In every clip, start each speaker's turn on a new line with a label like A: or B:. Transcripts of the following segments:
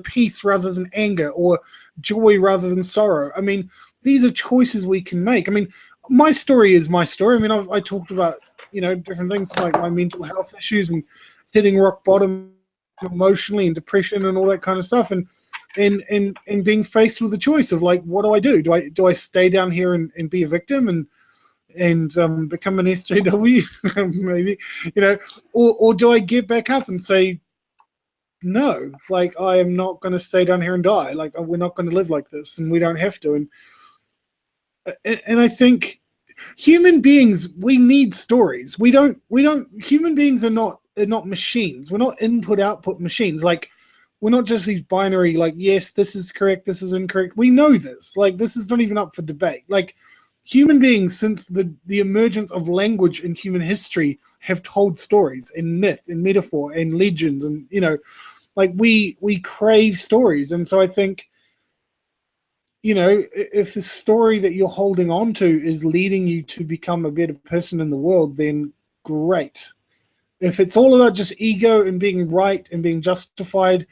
A: peace rather than anger, or joy rather than sorrow. I mean, these are choices we can make. I mean, my story is my story. I mean, I talked about, different things like my mental health issues and hitting rock bottom emotionally and depression and all that kind of stuff. And being faced with the choice of, like, what do I do? Do I stay down here and be a victim and become an SJW, maybe, or do I get back up and say, no, like, I am not going to stay down here and die. Like, we're not going to live like this, and we don't have to. And I think human beings, we need stories. Human beings are not machines. We're not input-output machines. Like, we're not just these binary, like, yes, this is correct, this is incorrect. We know this. Like, this is not even up for debate. Like, human beings, since the emergence of language in human history, have told stories and myth and metaphor and legends, and like, we crave stories. And so I think, if the story that you're holding on to is leading you to become a better person in the world, then great. If it's all about just ego and being right and being justified,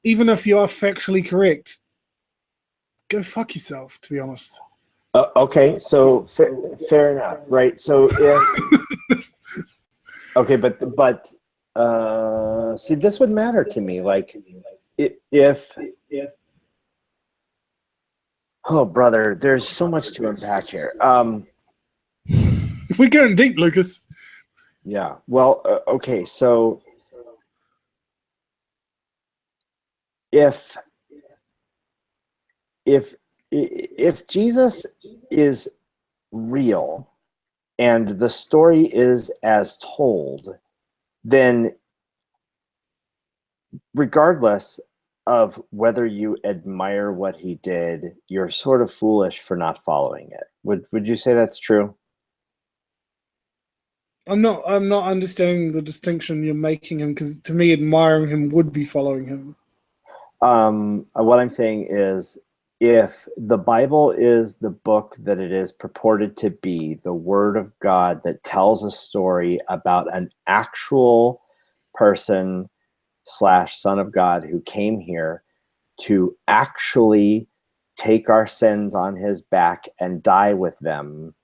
A: even if you are factually correct, go fuck yourself, to be honest.
B: Okay, so fair enough, right? So if okay, but see, this would matter to me. Like, if oh, brother, there's so much to unpack here.
A: If we're going deep, Lucas.
B: Yeah. Well, okay. So if Jesus is real and the story is as told, then regardless of whether you admire what he did, you're sort of foolish for not following it. Would you say that's true?
A: I'm not understanding the distinction you're making him, because to me, admiring him would be following him.
B: What I'm saying is, if the Bible is the book that it is purported to be, the Word of God that tells a story about an actual person / Son of God who came here to actually take our sins on his back and die with them,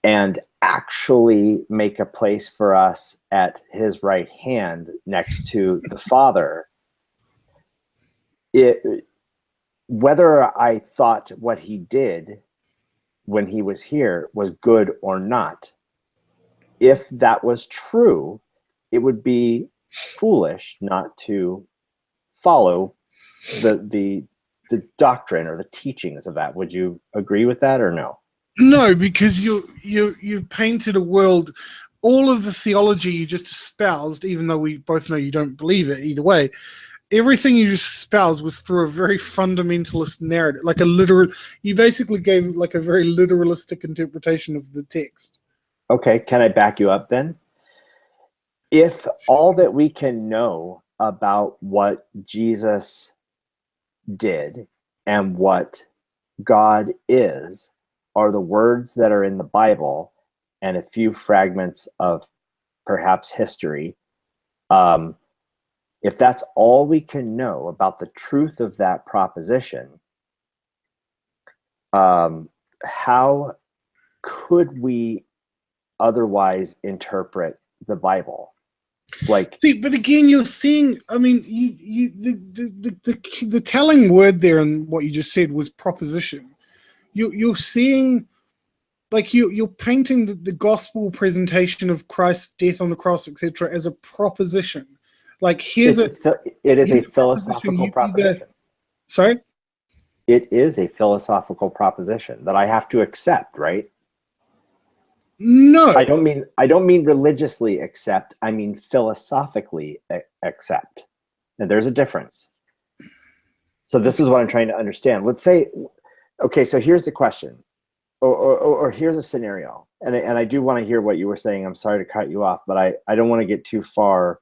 B: and actually make a place for us at his right hand next to the Father, whether I thought what he did when he was here was good or not, if that was true, it would be foolish not to follow the doctrine or the teachings of that. Would you agree with that or no?
A: No, because you've painted a world. All of the theology you just espoused, even though we both know you don't believe it either way, everything you just espoused was through a very fundamentalist narrative, like a literal. You basically gave like a very literalistic interpretation of the text.
B: Okay, can I back you up then? If all that we can know about what Jesus did and what God is are the words that are in the Bible and a few fragments of perhaps history, if that's all we can know about the truth of that proposition, how could we otherwise interpret the Bible? Like,
A: see, but again, you're seeing. I mean, the telling word there in what you just said was proposition. You're seeing, like, you're painting the gospel presentation of Christ's death on the cross, etc., as a proposition. Like,
B: it is a philosophical proposition.
A: Sorry?
B: It is a philosophical proposition that I have to accept, right?
A: No.
B: I don't mean religiously accept, I mean philosophically accept. And there's a difference. So this is what I'm trying to understand. Let's say, okay, so here's the question, or here's a scenario. And I do want to hear what you were saying. I'm sorry to cut you off, but I don't want to get too far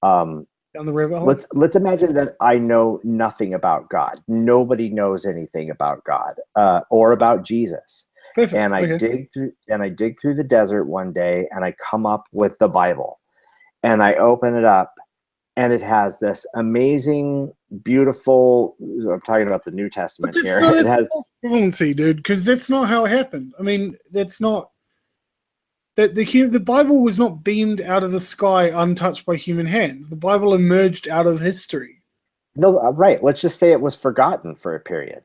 A: down the rabbit hole.
B: Let's imagine that I know nothing about God. Nobody knows anything about God or about Jesus.
A: Perfect.
B: And I dig through the desert one day, and I come up with the Bible, and I open it up, and it has this amazing, beautiful. I'm talking about the New Testament
A: but
B: here.
A: Not
B: it has
A: equivalency, dude, because that's not how it happened. I mean, that's not that the Bible was not beamed out of the sky untouched by human hands. The Bible emerged out of history.
B: No, right. Let's just say it was forgotten for a period,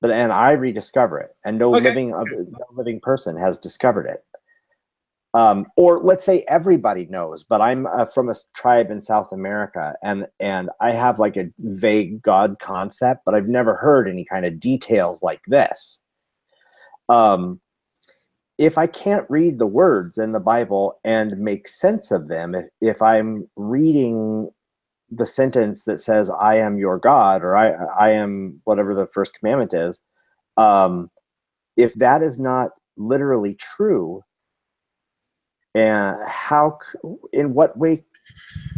B: and I rediscover it, and no living person has discovered it. Or let's say everybody knows, but I'm from a tribe in South America, and I have like a vague God concept, but I've never heard any kind of details like this. If I can't read the words in the Bible and make sense of them, if I'm reading the sentence that says, I am your God, or I am whatever the first commandment is, if that is not literally true, and in what way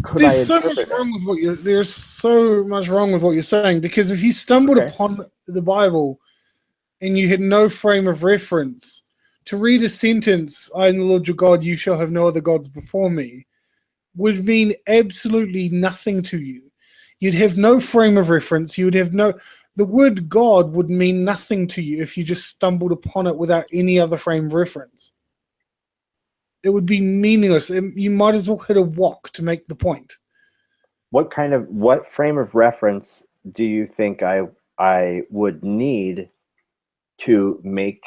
B: could I interpret it?
A: There's so much wrong with what you're saying, because if you stumbled upon the Bible and you had no frame of reference, to read a sentence, I am the Lord your God, you shall have no other gods before me, would mean absolutely nothing to you. You'd have no frame of reference. You would have the word God would mean nothing to you if you just stumbled upon it without any other frame of reference. It would be meaningless. You might as well hit a wok to make the point.
B: What frame of reference do you think I would need to make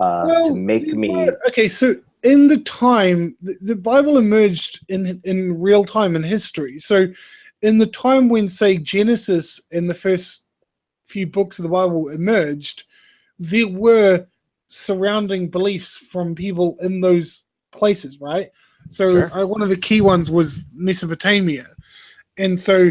B: me?
A: Okay, so in the time, the Bible emerged in real time in history. So in the time when, say, Genesis and the first few books of the Bible emerged, there were surrounding beliefs from people in those places, right? So one of the key ones was Mesopotamia. And so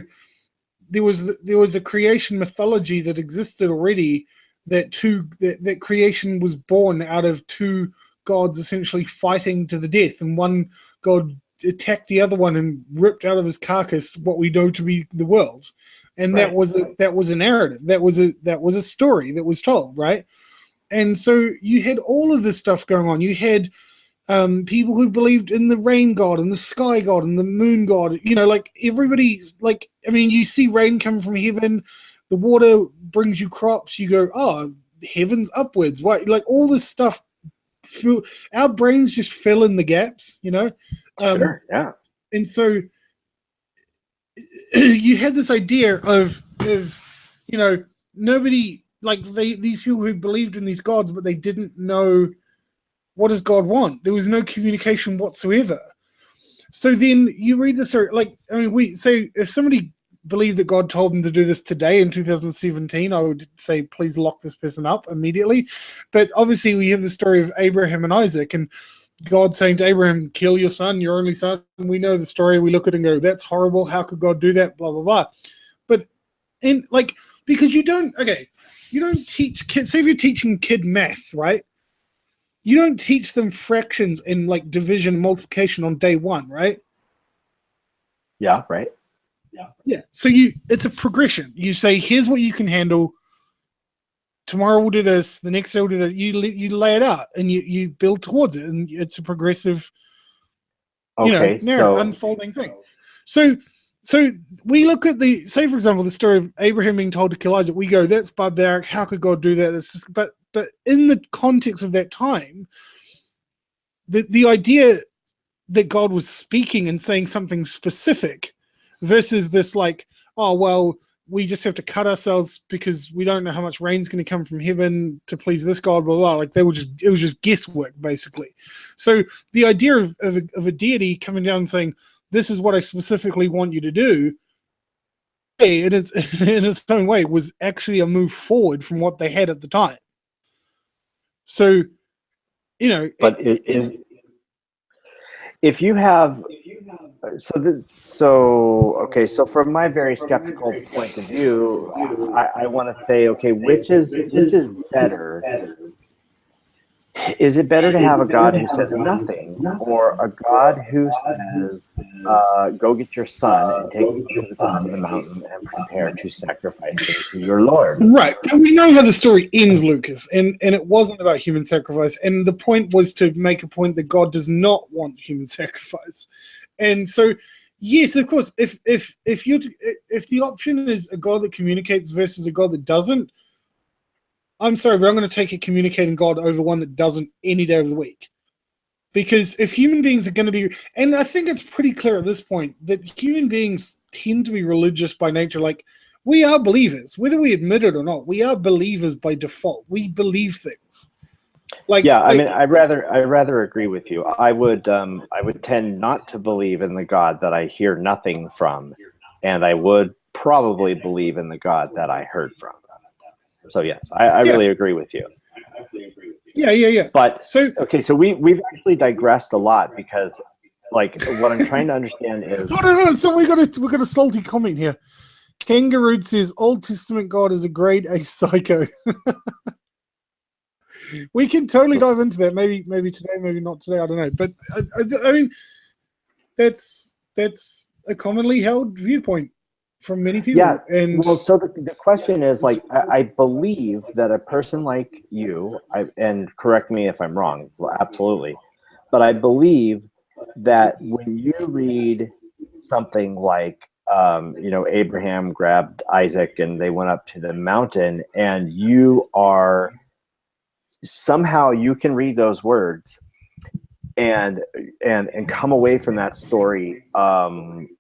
A: there was a creation mythology that existed already, that creation was born out of two gods essentially fighting to the death, and one god attacked the other one and ripped out of his carcass what we know to be the world. And that was a narrative. That was a story that was told, right? And so you had all of this stuff going on. You had people who believed in the rain god and the sky god and the moon god. You know, like everybody's like, I mean, you see rain come from heaven, the water brings you crops. You go, oh, heaven's upwards. Right? Like all this stuff. Our brains just fill in the gaps, you know.
B: Sure, yeah.
A: And so you had this idea of you know, nobody, like these people who believed in these gods, but they didn't know, what does God want? There was no communication whatsoever. So then you read this, like, I mean, if somebody believed that God told them to do this today in 2017, I would say, please lock this person up immediately. But obviously we have the story of Abraham and Isaac, and God saying to Abraham, kill your son, your only son. And we know the story. We look at it and go, that's horrible. How could God do that? Blah, blah, blah. But because you don't teach kids, say if you're teaching kid math, right? You don't teach them fractions in like division and multiplication on day one, right?
B: Yeah, right.
A: Yeah. So it's a progression. You say, here's what you can handle. Tomorrow we'll do this. The next day we'll do that. You lay it out and you build towards it, and it's a progressive, unfolding thing. So we look at say for example, the story of Abraham being told to kill Isaac. We go, that's barbaric. How could God do that? That's just, but in the context of that time, the idea that God was speaking and saying something specific versus this like, oh, well, we just have to cut ourselves because we don't know how much rain's going to come from heaven to please this God, blah, blah, blah. Like it was just guesswork, basically. So the idea of a deity coming down and saying, this is what I specifically want you to do, in its own way, was actually a move forward from what they had at the time. So, you know,
B: but if you have, so from my very skeptical point of view, I want to say, okay, which is better? Is it better to have a God who says nothing, or a God who says, go get your son and take him to the top of the mountain and prepare to sacrifice him to your Lord?
A: Right. And we know how the story ends, Lucas, and it wasn't about human sacrifice. And the point was to make a point that God does not want human sacrifice. And so Yes, of course. If the option is a God that communicates versus a God that doesn't, I'm sorry, but I'm going to take a communicating God over one that doesn't any day of the week. Because if human beings are going to be, and I think it's pretty clear at this point that human beings tend to be religious by nature. Like, we are believers, whether we admit it or not. We are believers by default. We believe things. Like,
B: yeah, I mean, I rather agree with you. I would tend not to believe in the God that I hear nothing from, and I would probably believe in the God that I heard from. So yes, I really agree with you.
A: Yeah.
B: But so okay, so we've actually digressed a lot because, like, what I'm trying to understand is
A: no. So we got a salty comment here. Kangaroo says Old Testament God is a grade A psycho. We can totally dive into that. Maybe today, maybe not today. I don't know. But I mean, that's a commonly held viewpoint from many people.
B: Yeah.
A: And
B: well, so the question is, like, I believe that a person like you, and correct me if I'm wrong, absolutely, but I believe that when you read something like, Abraham grabbed Isaac and they went up to the mountain, and you are somehow you can read those words and come away from that story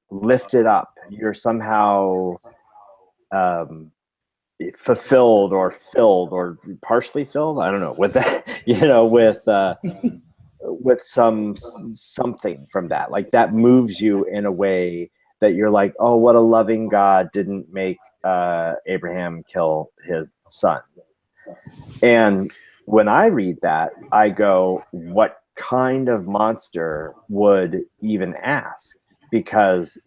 B: lifted up. You're somehow fulfilled or filled or partially filled. I don't know, with that, with something from that. Like, that moves you in a way that you're like, oh, what a loving God didn't make Abraham kill his son. And when I read that, I go, what kind of monster would even ask? Because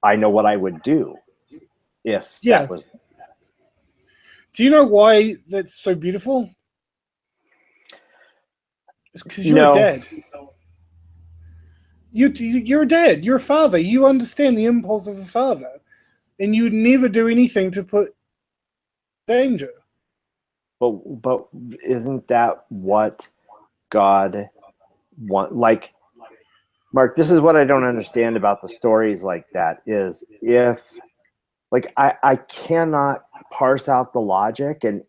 B: I know what I would do if that was.
A: Do you know why that's so beautiful? It's because you're a dad. You're a dad. You're a father. You understand the impulse of a father, and you would never do anything to put danger.
B: But isn't that what God want? Like, Mark, this is what I don't understand about the stories like that is, if, like, I cannot parse out the logic, and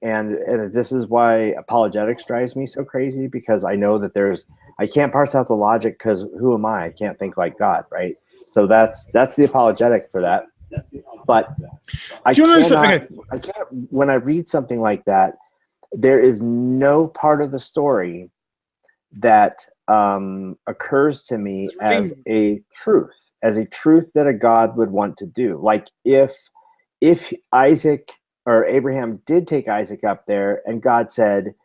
B: this is why apologetics drives me so crazy, because I know that I can't parse out the logic, because who am I? I can't think like God, right? So that's the apologetic for that. But I can't, when I read something like that, there is no part of the story that occurs to me as a truth that a God would want to do. Like, if Isaac or Abraham did take Isaac up there, and God said,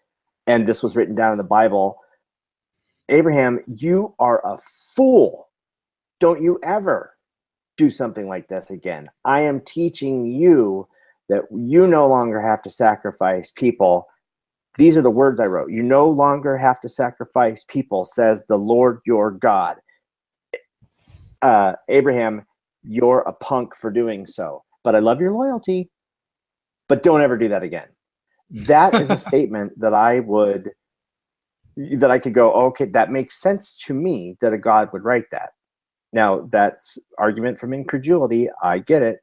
B: and this was written down in the Bible, Abraham, you are a fool. Don't you ever do something like this again. I am teaching you that you no longer have to sacrifice people. These are the words I wrote. You no longer have to sacrifice people, says the Lord your God. Abraham, you're a punk for doing so, but I love your loyalty, but don't ever do that again. That is a statement that I could go, okay, that makes sense to me that a God would write that. Now, that's argument from incredulity. I get it.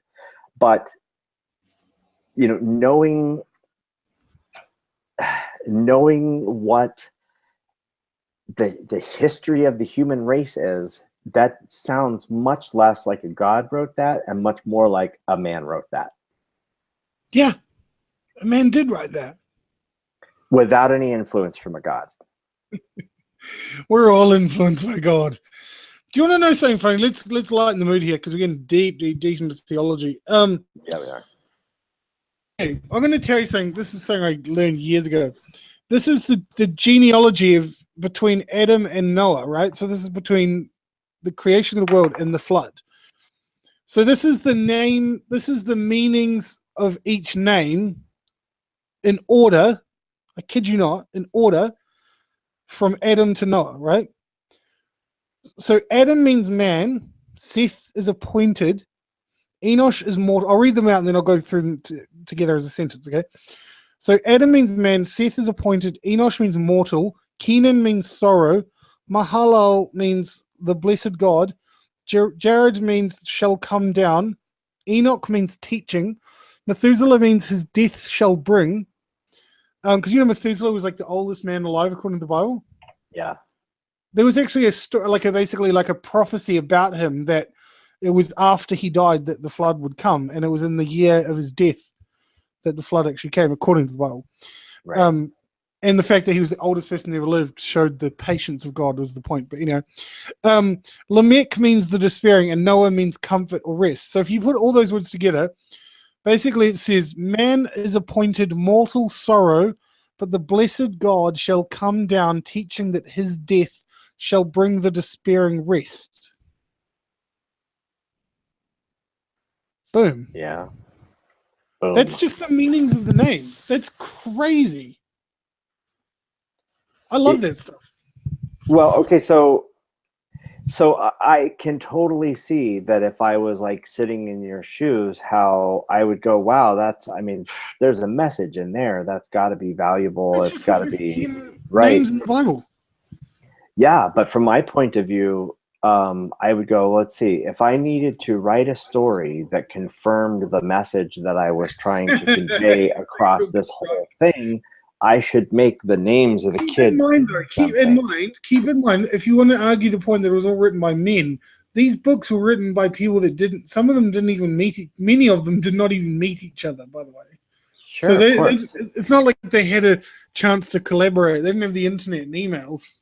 B: But, knowing what the history of the human race is, that sounds much less like a God wrote that and much more like a man wrote that.
A: Yeah, a man did write that.
B: Without any influence from a God.
A: We're all influenced by God. Do you want to know something funny? Let's lighten the mood here, because we're getting deep into theology.
B: Yeah, we are.
A: Okay, I'm going to tell you something. This is something I learned years ago. This is the genealogy between Adam and Noah, right? So this is between the creation of the world and the flood. So this is the name. This is the meanings of each name in order. I kid you not, in order from Adam to Noah, right? So Adam means man, Seth is appointed, Enosh is mortal. I'll read them out and then I'll go through them together as a sentence, okay? So Adam means man, Seth is appointed, Enosh means mortal, Kenan means sorrow, Mahalal means the blessed God, Jared means shall come down. Enoch means teaching. Methuselah means his death shall bring. Because Methuselah was like the oldest man alive according to the Bible.
B: Yeah.
A: There was actually a story, basically a prophecy about him that it was after he died that the flood would come, and it was in the year of his death that the flood actually came, according to the Bible.
B: Right.
A: And the fact that he was the oldest person that ever lived showed the patience of God was the point. But Lamech means the despairing, and Noah means comfort or rest. So if you put all those words together, basically it says, man is appointed mortal sorrow, but the blessed God shall come down, teaching that his death shall bring the despairing rest. Boom.
B: Yeah. Boom.
A: That's just the meanings of the names. That's crazy. I love that stuff.
B: Well, okay, so I can totally see that if I was like sitting in your shoes, how I would go, wow, there's a message in there that's got to be valuable. It's got to be right.
A: Names in the Bible.
B: Yeah, but from my point of view, I would go, let's see, if I needed to write a story that confirmed the message that I was trying to convey across this whole thing, I should make the names of the kids.
A: Keep in mind, if you want to argue the point that it was all written by men, these books were written by people that some of them didn't even many of them did not even meet each other, by the way.
B: Sure,
A: so it's not like they had a chance to collaborate. They didn't have the internet and emails.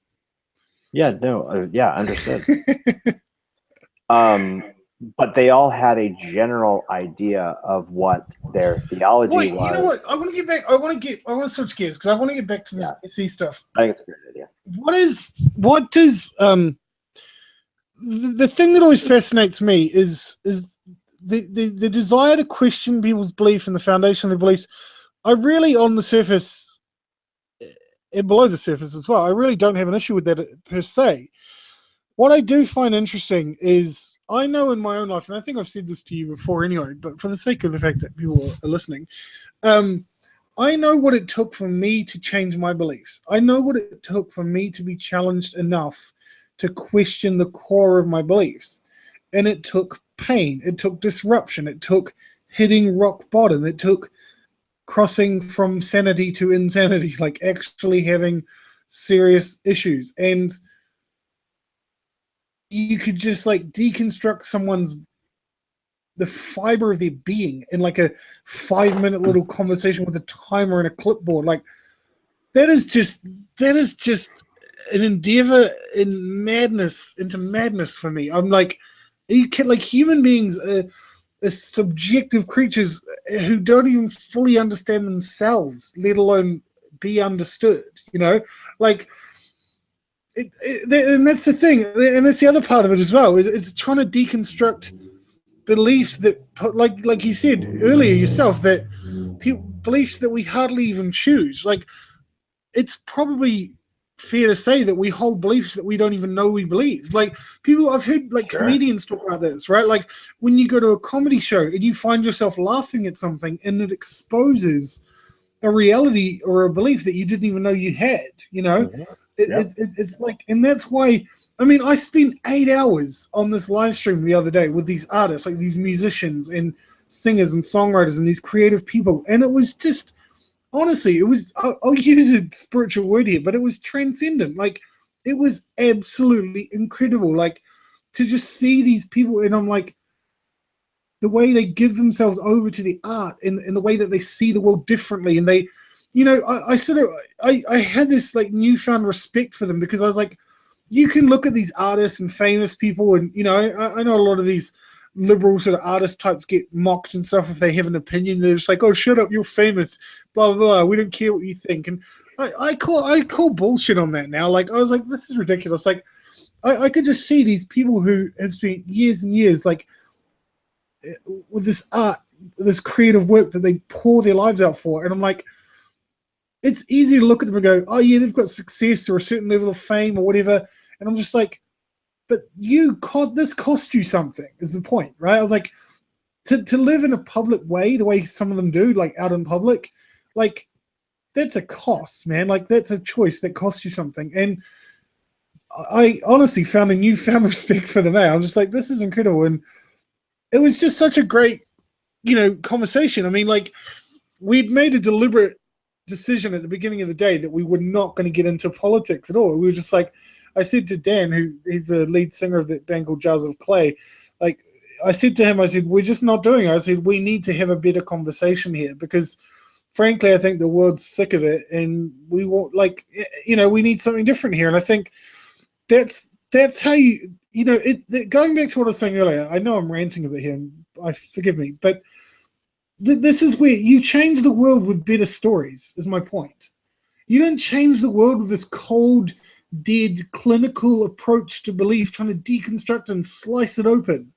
B: Yeah, no, understood. But they all had a general idea of what their theology was.
A: You know what? I want to get back. I want to switch gears because I want to get back to this SE stuff.
B: I think it's a great idea.
A: What does the thing that always fascinates me is the desire to question people's belief and the foundation of their beliefs. I really, on the surface and below the surface as well, I really don't have an issue with that per se. What I do find interesting is, I know in my own life, and I think I've said this to you before anyway, but for the sake of the fact that people are listening, I know what it took for me to change my beliefs. I know what it took for me to be challenged enough to question the core of my beliefs. And it took pain. It took disruption. It took hitting rock bottom. It took crossing from sanity to insanity, like actually having serious issues. And you could just deconstruct the fiber of their being in like a 5-minute little conversation with a timer and a clipboard. Like that is just an endeavor into madness for me. I'm like, human beings are subjective creatures who don't even fully understand themselves, let alone be understood, and that's the thing, and that's the other part of it as well. It's trying to deconstruct beliefs that, like you said earlier yourself, that beliefs that we hardly even choose. Like, it's probably fair to say that we hold beliefs that we don't even know we believe. Like, I've heard comedians talk about this, right? Like when you go to a comedy show and you find yourself laughing at something and it exposes a reality or a belief that you didn't even know you had,
B: Mm-hmm.
A: It's like, and that's why, I spent 8 hours on this live stream the other day with these artists, like these musicians and singers and songwriters and these creative people. And it was just, honestly, I'll use a spiritual word here, but it was transcendent. Like, it was absolutely incredible. Like, to just see these people, and I'm like, the way they give themselves over to the art and the way that they see the world differently. And they, I had this like newfound respect for them, because I was like, you can look at these artists and famous people, and I know a lot of these liberal sort of artist types get mocked and stuff if they have an opinion. They're just like, oh, shut up, you're famous, blah blah blah, we don't care what you think. And I call bullshit on that now. Like, I was like, this is ridiculous. Like, I could just see these people who have spent years and years like with this art, this creative work that they pour their lives out for, and I'm like, it's easy to look at them and go, oh yeah, they've got success or a certain level of fame or whatever. And I'm just like, but this cost you something, is the point, right? I was like, to live in a public way, the way some of them do, like out in public, like that's a cost, man. Like, that's a choice that costs you something. And I honestly found a newfound respect for the man. I'm just like, this is incredible. And it was just such a great, conversation. I mean, like, we'd made a deliberate decision at the beginning of the day that we were not going to get into politics at all. We were just like, I said to Dan, who he's the lead singer of that band called Jars of Clay, like, I said to him, I said, we're just not doing it. I said, we need to have a better conversation here because, frankly, I think the world's sick of it, and we want, like, we need something different here. And I think that's how going back to what I was saying earlier. I know I'm ranting a bit here, and forgive me, but this is where you change the world with better stories. Is my point. You don't change the world with this cold, dead, clinical approach to belief, trying to deconstruct and slice it open.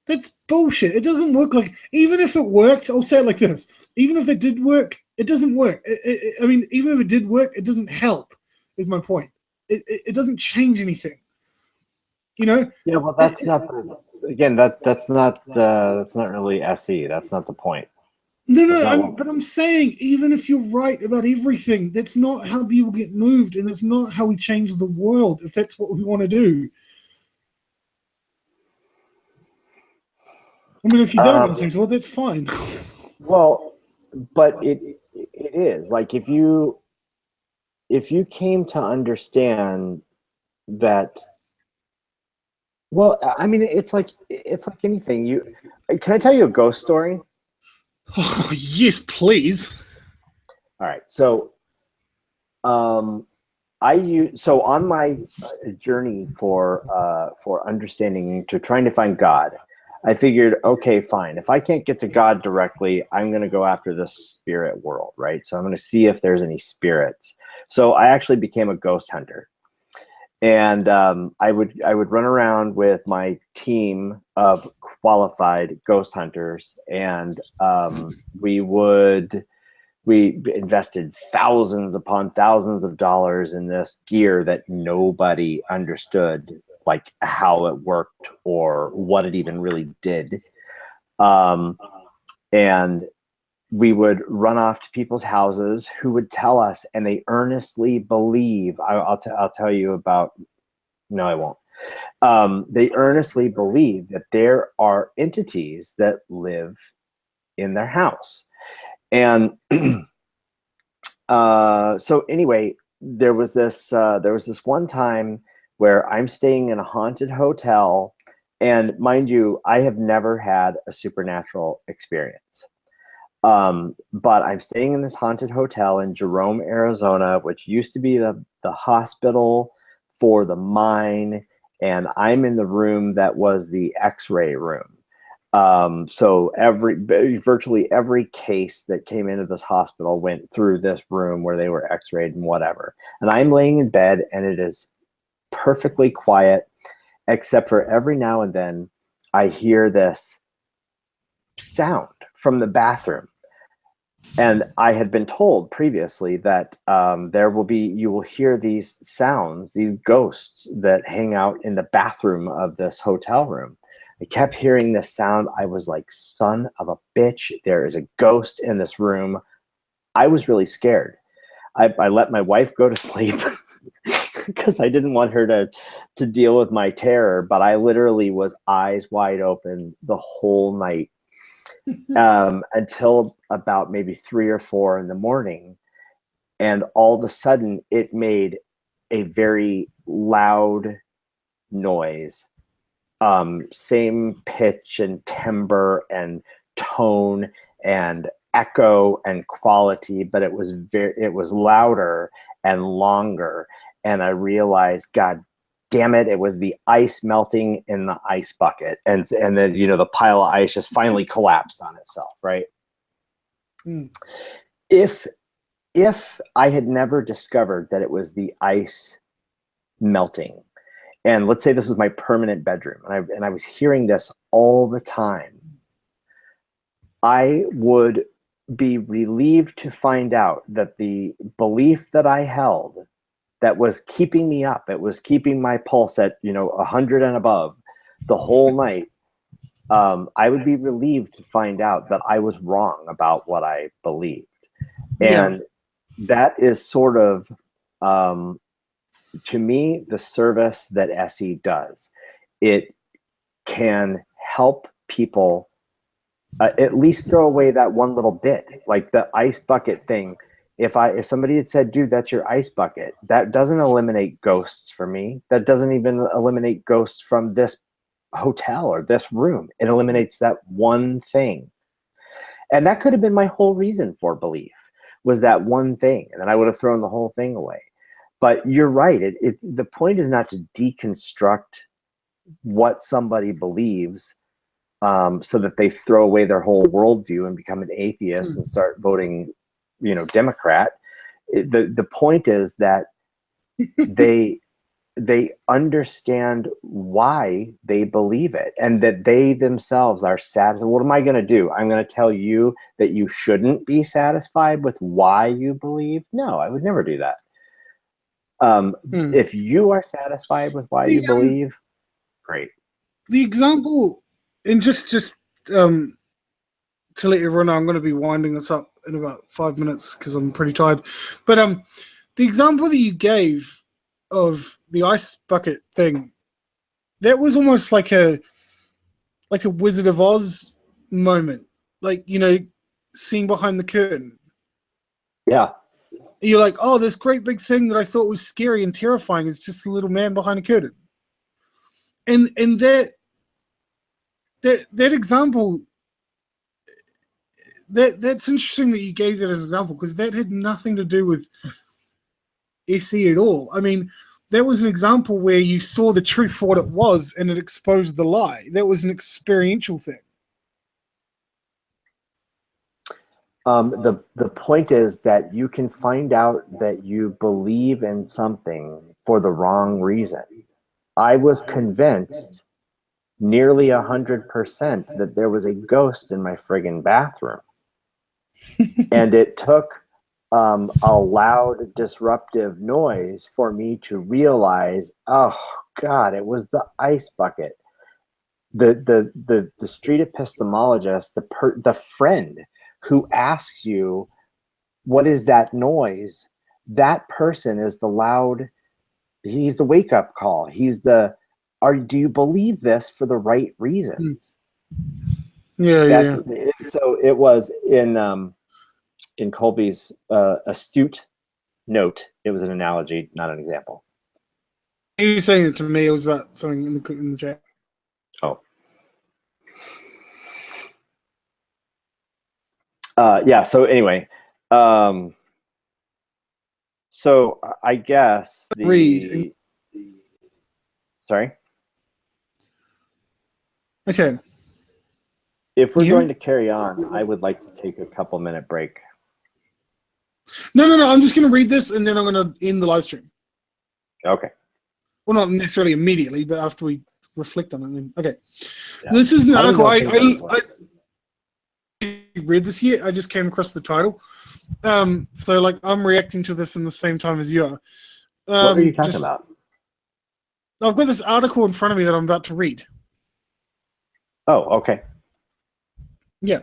A: That's bullshit. It doesn't work. Like, even if it worked, I'll say it like this: even if it did work, it doesn't work. I mean, even if it did work, it doesn't help. Is my point. It doesn't change anything.
B: Yeah, well, that's not that's not really SE. That's not the point.
A: No, but I'm saying, even if you're right about everything, that's not how people get moved, and that's not how we change the world, if that's what we want to do. I mean, if you don't want to change the world, that's fine.
B: Well, but it is. Like, if you came to understand that, well, I mean, it's like anything. Can I tell you a ghost story?
A: Oh, yes, please.
B: All right. So, on my journey for understanding, to trying to find God, I figured, okay, fine. If I can't get to God directly, I'm going to go after the spirit world, right? So I'm going to see if there's any spirits. So I actually became a ghost hunter. And I would run around with my team of qualified ghost hunters, and we invested thousands upon thousands of dollars in this gear that nobody understood, like, how it worked or what it even really did. And we would run off to people's houses who would tell us, and they earnestly believe, I'll tell you about, no, I won't. They earnestly believe that there are entities that live in their house. And so anyway, there was this one time where I'm staying in a haunted hotel, and mind you, I have never had a supernatural experience. But I'm staying in this haunted hotel in Jerome, Arizona, which used to be the hospital for the mine, and I'm in the room that was the X-ray room. So virtually every case that came into this hospital went through this room where they were X-rayed and whatever. And I'm laying in bed, and it is perfectly quiet, except for every now and then I hear this sound from the bathroom. And I had been told previously that you will hear these sounds, these ghosts that hang out in the bathroom of this hotel room. I kept hearing this sound. I was like, son of a bitch, there is a ghost in this room. I was really scared. I let my wife go to sleep because I didn't want her to deal with my terror, but I literally was eyes wide open the whole night. Until about maybe 3 or 4 in the morning, and all of a sudden it made a very loud noise, same pitch and timbre and tone and echo and quality, but it was louder and longer, and I realized, God damn it, it was the ice melting in the ice bucket, and then the pile of ice just finally collapsed on itself, right? If I had never discovered that it was the ice melting, and let's say this was my permanent bedroom, and I was hearing this all the time, I would be relieved to find out that the belief that I held that was keeping me up, it was keeping my pulse at 100 and above the whole night. I would be relieved to find out that I was wrong about what I believed. And that is sort of to me, the service that SE does, it can help people at least throw away that one little bit, like the ice bucket thing. If somebody had said, dude, that's your ice bucket, that doesn't eliminate ghosts for me. That doesn't even eliminate ghosts from this hotel or this room. It eliminates that one thing. And that could have been my whole reason for belief, was that one thing. And then I would have thrown the whole thing away. But you're right. The point is not to deconstruct what somebody believes so that they throw away their whole worldview and become an atheist and start voting, Democrat. The point is that they understand why they believe it, and that they themselves are satisfied. What am I going to do? I'm going to tell you that you shouldn't be satisfied with why you believe? No, I would never do that. If you are satisfied with why you believe, great.
A: The example, and just to let everyone know, I'm going to be winding this up in about 5 minutes because I'm pretty tired. But the example that you gave of the ice bucket thing, that was almost like a Wizard of Oz moment, like, seeing behind the curtain.
B: Yeah.
A: You're like, oh, this great big thing that I thought was scary and terrifying is just a little man behind a curtain. And that example, that's interesting that you gave that as an example, because that had nothing to do with SE at all. I mean, that was an example where you saw the truth for what it was and it exposed the lie. That was an experiential thing.
B: The point is that you can find out that you believe in something for the wrong reason. I was convinced nearly 100% that there was a ghost in my friggin' bathroom. And it took a loud, disruptive noise for me to realize, oh God, it was the ice bucket. The street epistemologist, the friend who asks you, what is that noise? That person is the loud, he's the wake-up call. He's do you believe this for the right reasons?
A: Yeah.
B: So it was in Colby's astute note. It was an analogy, not an example.
A: You saying it to me, it was about something in the chat.
B: Oh. Yeah, so anyway, so I guess sorry?
A: Okay.
B: If we're going to carry on, I would like to take a couple-minute break.
A: No, I'm just going to read this and then I'm going to end the live stream.
B: Okay.
A: Well, not necessarily immediately, but after we reflect on it. Then. Okay.
B: Yeah.
A: This is an article. I read this yet. I just came across the title. So, like, I'm reacting to this in the same time as you are.
B: What are you talking about?
A: I've got this article in front of me that I'm about to read.
B: Oh, okay.
A: Yeah.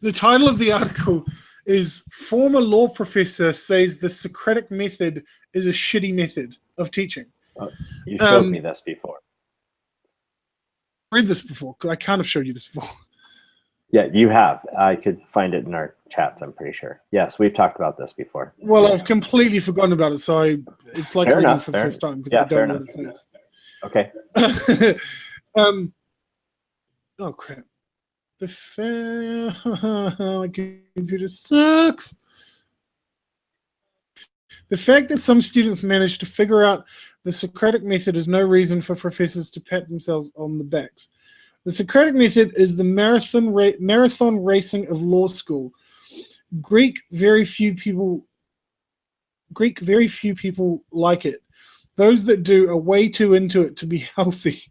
A: The title of the article is Former Law Professor Says the Socratic Method is a Shitty Method of Teaching.
B: You showed me this before.
A: I read this before. I can't have showed you this before.
B: Yeah, you have. I could find it in our chats, I'm pretty sure. Yes, we've talked about this before.
A: Well, I've completely forgotten about it, so it's like reading for the first time because I don't know what it says.
B: Okay.
A: Oh, crap. My computer sucks. The fact that some students manage to figure out the Socratic method is no reason for professors to pat themselves on the backs. The Socratic method is the marathon racing of law school. Greek, very few people like it. Those that do are way too into it to be healthy.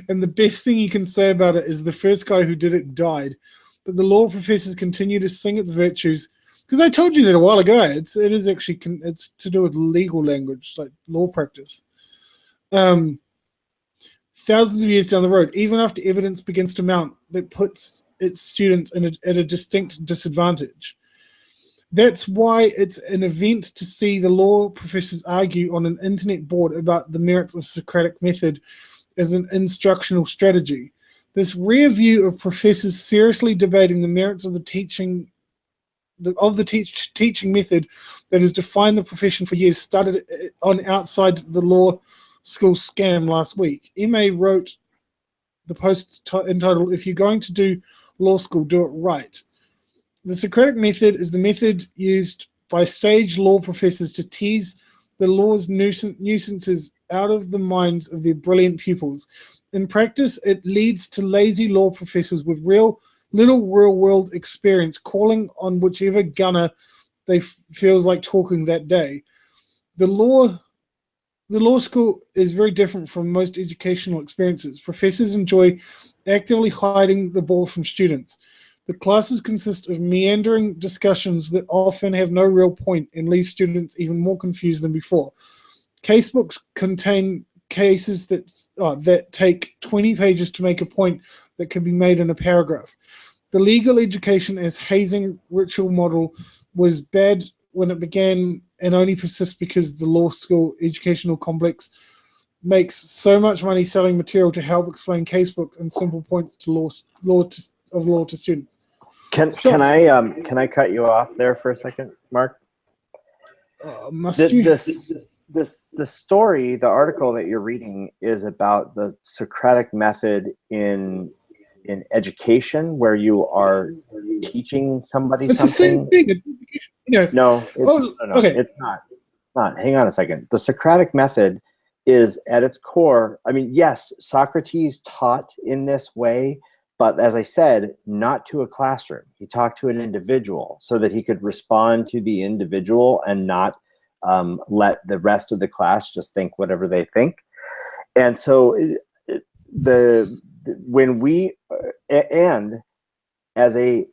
A: And the best thing you can say about it is the first guy who did it died. But the law professors continue to sing its virtues. Because I told you that a while ago. It's to do with legal language, like law practice. Thousands of years down the road, even after evidence begins to mount that puts its students at a distinct disadvantage. That's why it's an event to see the law professors argue on an internet board about the merits of Socratic method as an instructional strategy. This rare view of professors seriously debating the merits of the teaching method that has defined the profession for years started on Outside the Law School Scam last week. MA wrote the post entitled, "If you're going to do law school, do it right." The Socratic method is the method used by sage law professors to tease the law's nuisances out of the minds of their brilliant pupils. In practice, it leads to lazy law professors with little real-world experience calling on whichever gunner they feels like talking that day. The law school is very different from most educational experiences. Professors enjoy actively hiding the ball from students. The classes consist of meandering discussions that often have no real point and leave students even more confused than before. Casebooks contain cases that take 20 pages to make a point that can be made in a paragraph. The legal education as hazing ritual model was bad when it began and only persists because the law school educational complex makes so much money selling material to help explain casebooks and simple points to law to students.
B: Can I cut you off there for a second, Mark? The story, the article that you're reading is about the Socratic method in education, where you are teaching somebody
A: it's
B: something.
A: The same thing.
B: No,
A: okay.
B: It's not. Hang on a second. The Socratic method is at its core. I mean, yes, Socrates taught in this way, but as I said, not to a classroom. He talked to an individual so that he could respond to the individual and not let the rest of the class just think whatever they think. And so and as a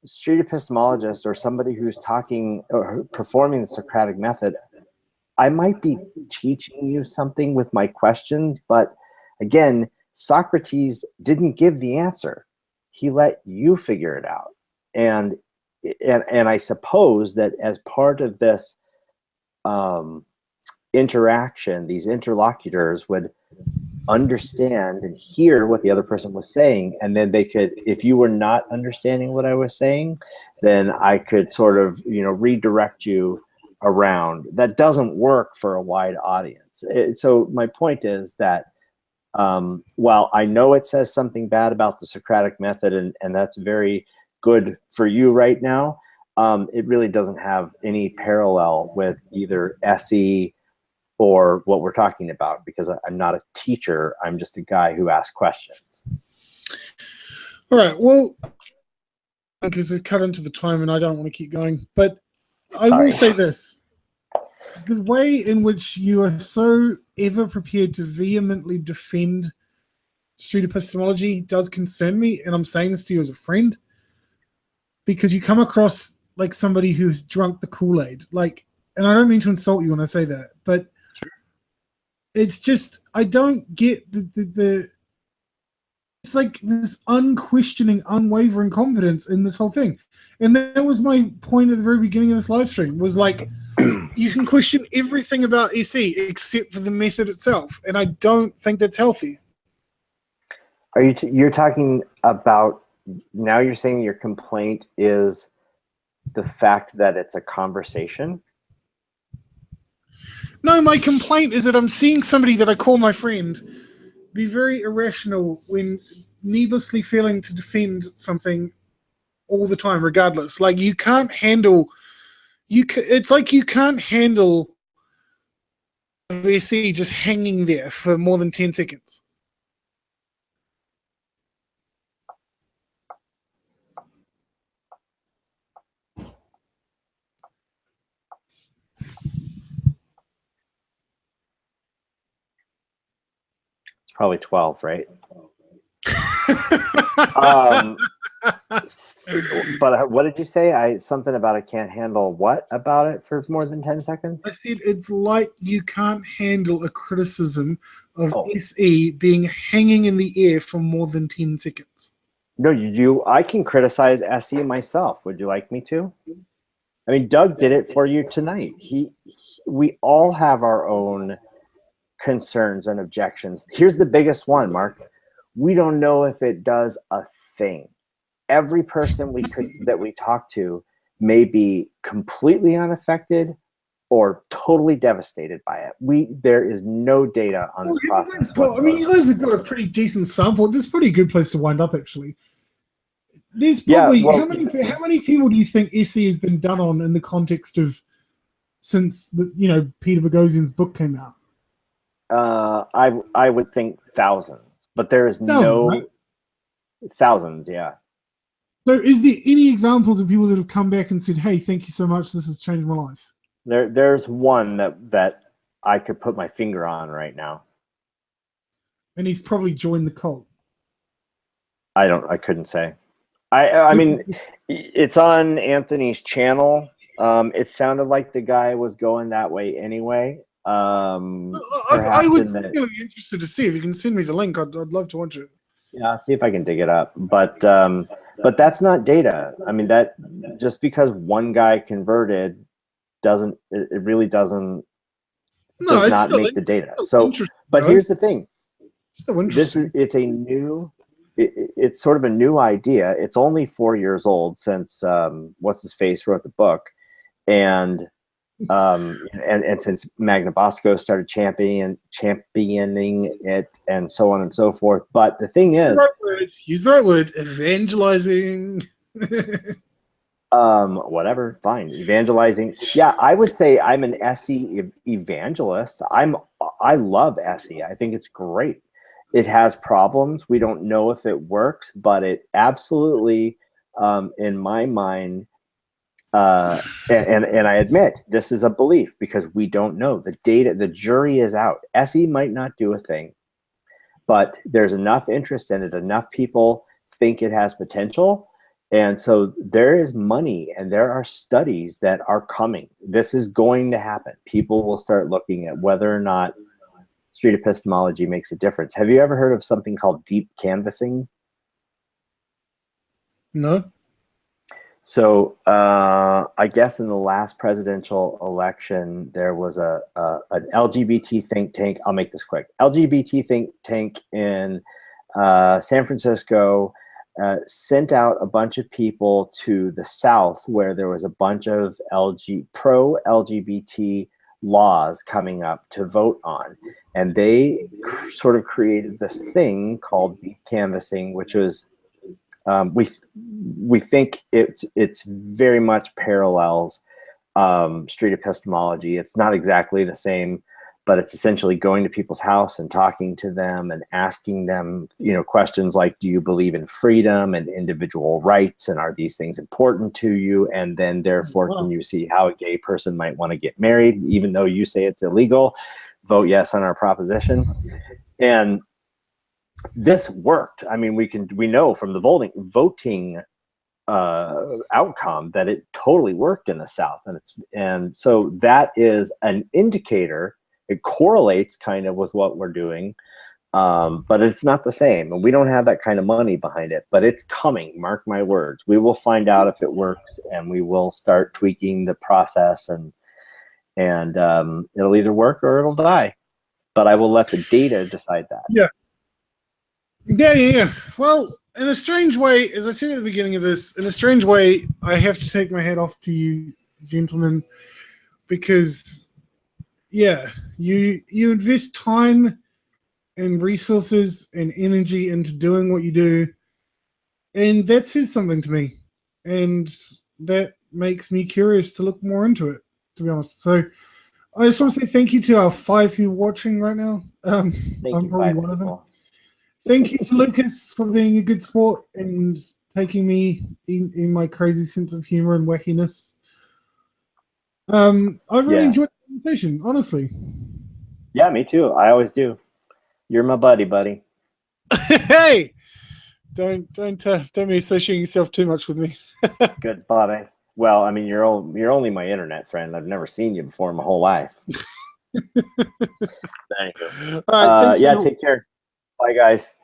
B: street epistemologist or somebody who's talking or performing the Socratic method, I might be teaching you something with my questions, but again, Socrates didn't give the answer. He let you figure it out. And I suppose that as part of this interaction, these interlocutors would understand and hear what the other person was saying, and then they could, if you were not understanding what I was saying, then I could sort of redirect you around. That doesn't work for a wide audience. So my point is that while I know it says something bad about the Socratic method, and that's very good for you right now, it really doesn't have any parallel with either SE or what we're talking about, because I'm not a teacher. I'm just a guy who asks questions.
A: All right. Well, because it cut into the time and I don't want to keep going, but I will say this. The way in which you are so ever prepared to vehemently defend street epistemology does concern me, and I'm saying this to you as a friend, because you come across like somebody who's drunk the Kool-Aid. And I don't mean to insult you when I say that, but it's just, I don't get the it's like this unquestioning, unwavering confidence in this whole thing. And that was my point at the very beginning of this live stream, was like, you can question everything about SE except for the method itself. And I don't think that's healthy.
B: Are you're talking about, now you're saying your complaint is the fact that it's a conversation?
A: No, my complaint is that I'm seeing somebody that I call my friend be very irrational when needlessly failing to defend something all the time, regardless. Like, you can't handle, it's like you can't handle SE just hanging there for more than 10 seconds.
B: Probably 12, right? But what did you say? Something about I can't handle what about it for more than 10 seconds?
A: I said it's like you can't handle a criticism of SE being hanging in the air for more than 10 seconds.
B: No, I can criticize SE myself. Would you like me to? I mean, Doug did it for you tonight. We all have our own concerns and objections. Here's the biggest one, Mark. We don't know if it does a thing. Every person that we talk to may be completely unaffected or totally devastated by it. There is no data on this process.
A: I mean, you guys have got a pretty decent sample. This is a pretty good place to wind up, actually. There's probably how many people do you think SE has been done on in the context of since Peter Boghossian's book came out?
B: I would think thousands, but there is thousands, yeah.
A: So is there any examples of people that have come back and said, "Hey, thank you so much, this has changed my life"?
B: There's one that I could put my finger on right now.
A: And he's probably joined the cult.
B: I couldn't say. I mean, it's on Anthony's channel. It sounded like the guy was going that way anyway.
A: I would be really interested to see. If you can send me the link, I'd love to watch it.
B: Yeah, see if I can dig it up. But that's not data. I mean, that just because one guy converted doesn't does not make the data. So, but here's the thing. It's sort of a new idea. It's only 4 years old since what's his face wrote the book, and since Magna Bosco started championing it, and so on and so forth. But the thing is,
A: use the right word, evangelizing.
B: Whatever, fine, evangelizing. Yeah, I would say I'm an SE evangelist. I love SE. I think it's great. It has problems. We don't know if it works, but it absolutely, in my mind, and I admit this is a belief because we don't know. The data, the jury is out. SE might not do a thing, but there's enough interest in it. Enough people think it has potential. And so there is money and there are studies that are coming. This is going to happen. People will start looking at whether or not street epistemology makes a difference. Have you ever heard of something called deep canvassing?
A: No.
B: So I guess in the last presidential election, there was an LGBT think tank. I'll make this quick. LGBT think tank in San Francisco sent out a bunch of people to the South where there was a bunch of pro-LGBT laws coming up to vote on. And they sort of created this thing called deep canvassing, which was, we think it's very much parallels street epistemology. It's not exactly the same, but it's essentially going to people's house and talking to them and asking them, questions like, do you believe in freedom and individual rights? And are these things important to you? And then therefore, can you see how a gay person might want to get married, even though you say it's illegal? Vote yes on our proposition. And this worked. I mean, we know from the voting outcome that it totally worked in the South. And so that is an indicator. It correlates kind of with what we're doing, but it's not the same. And we don't have that kind of money behind it, but it's coming. Mark my words. We will find out if it works, and we will start tweaking the process, and it'll either work or it'll die. But I will let the data decide that.
A: Yeah. Well, in a strange way, as I said at the beginning of this, in a strange way, I have to take my hat off to you, gentlemen, because you invest time and resources and energy into doing what you do, and that says something to me, and that makes me curious to look more into it, to be honest. So I just want to say thank you to our 5 people watching right now. I'm probably one of them. Thank you to Lucas for being a good sport and taking me in my crazy sense of humor and wackiness. I really enjoyed the conversation, honestly.
B: Yeah, me too. I always do. You're my buddy.
A: Hey, don't be associating yourself too much with me.
B: Good buddy. Well, I mean, you're only my internet friend. I've never seen you before in my whole life. Thank you. All right, take care. Bye, guys.